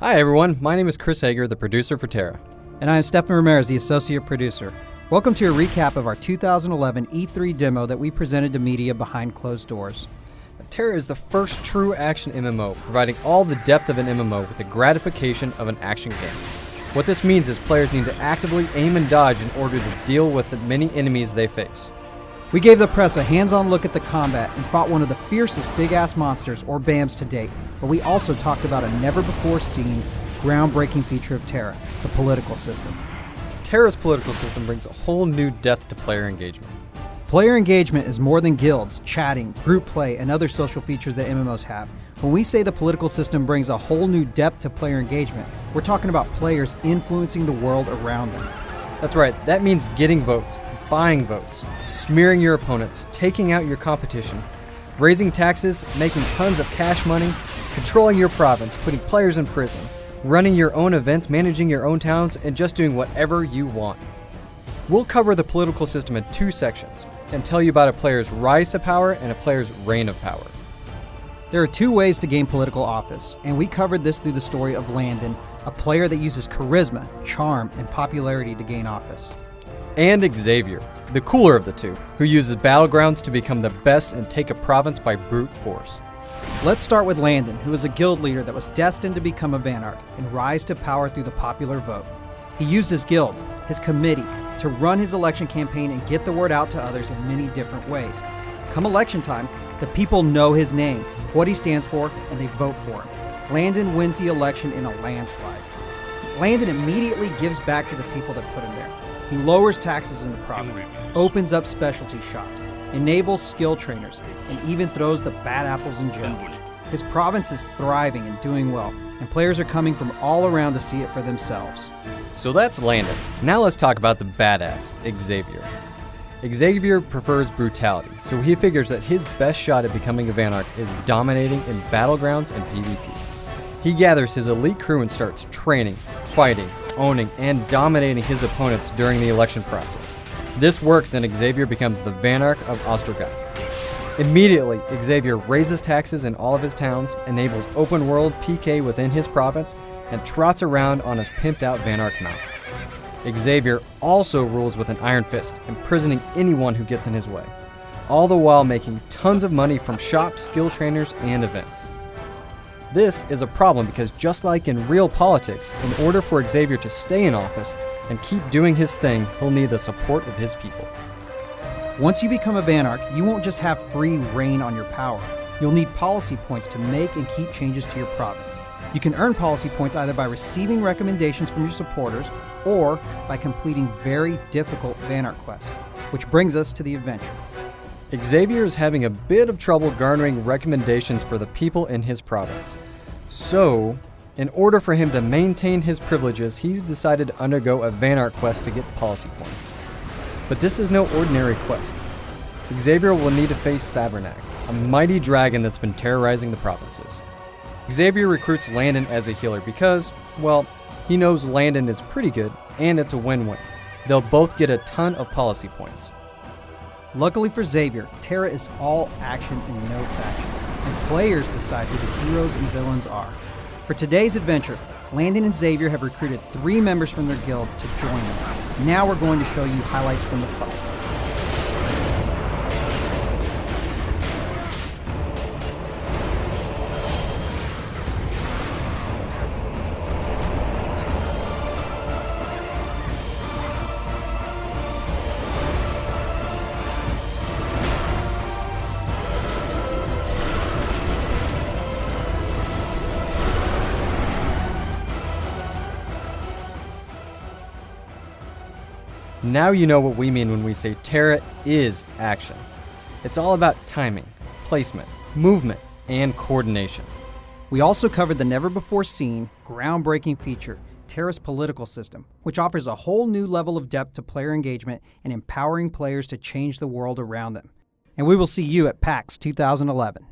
Hi everyone, my name is Chris Hager, the producer for T.E.R.A. And I am Stefan Ramirez, the associate producer. Welcome to a recap of our 2011 E3 demo that we presented to media behind closed doors. T.E.R.A. is the first true action MMO, providing all the depth of an MMO with the gratification of an action game. What this means is players need to actively aim and dodge in order to deal with the many enemies they face. We gave the press a hands-on look at the combat and fought one of the fiercest big-ass monsters, or BAMs, to date, but we also talked about a never-before-seen, groundbreaking feature of T.E.R.A, the political system. T.E.R.A's political system brings a whole new depth to player engagement. Player engagement is more than guilds, chatting, group play, and other social features that MMOs have. When we say the political system brings a whole new depth to player engagement, we're talking about players influencing the world around them. That's right, that means getting votes, buying votes, smearing your opponents, taking out your competition, raising taxes, making tons of cash money, controlling your province, putting players in prison, running your own events, managing your own towns, and just doing whatever you want. We'll cover the political system in two sections and tell you about a player's rise to power and a player's reign of power. There are two ways to gain political office, and we covered this through the story of Landon, a player that uses charisma, charm, and popularity to gain office. And Xavier, the cooler of the two, who uses battlegrounds to become the best and take a province by brute force. Let's start with Landon, who is a guild leader that was destined to become a Vanarch and rise to power through the popular vote. He used his guild, his committee, to run his election campaign and get the word out to others in many different ways. Come election time, the people know his name, what he stands for, and they vote for him. Landon wins the election in a landslide. Landon immediately gives back to the people that put him there. He lowers taxes in the province, opens up specialty shops, enables skill trainers, and even throws the bad apples in jail. His province is thriving and doing well, and players are coming from all around to see it for themselves. So that's Landon. Now let's talk about the badass, Xavier. Xavier prefers brutality, so he figures that his best shot at becoming a Vanarch is dominating in battlegrounds and PvP. He gathers his elite crew and starts training, fighting, owning, and dominating his opponents during the election process. This works and Xavier becomes the Vanarch of Ostrogoth. Immediately, Xavier raises taxes in all of his towns, enables open world PK within his province, and trots around on his pimped out Vanarch mount. Xavier also rules with an iron fist, imprisoning anyone who gets in his way, all the while making tons of money from shops, skill trainers, and events. This is a problem because just like in real politics, in order for Xavier to stay in office and keep doing his thing, he'll need the support of his people. Once you become a Vanarch, you won't just have free reign on your power. You'll need policy points to make and keep changes to your province. You can earn policy points either by receiving recommendations from your supporters or by completing very difficult Vanarch quests, which brings us to the adventure. Xavier is having a bit of trouble garnering recommendations for the people in his province. So, in order for him to maintain his privileges, he's decided to undergo a Vanarch quest to get policy points. But this is no ordinary quest. Xavier will need to face Sabernac, a mighty dragon that's been terrorizing the provinces. Xavier recruits Landon as a healer because, well, he knows Landon is pretty good, and it's a win-win. They'll both get a ton of policy points. Luckily for Xavier, T.E.R.A is all action and no faction, and players decide who the heroes and villains are. For today's adventure, Landon and Xavier have recruited 3 members from their guild to join them. Now we're going to show you highlights from the fight. Now you know what we mean when we say T.E.R.A is action. It's all about timing, placement, movement, and coordination. We also covered the never-before-seen, groundbreaking feature, T.E.R.A's political system, which offers a whole new level of depth to player engagement and empowering players to change the world around them. And we will see you at PAX 2011.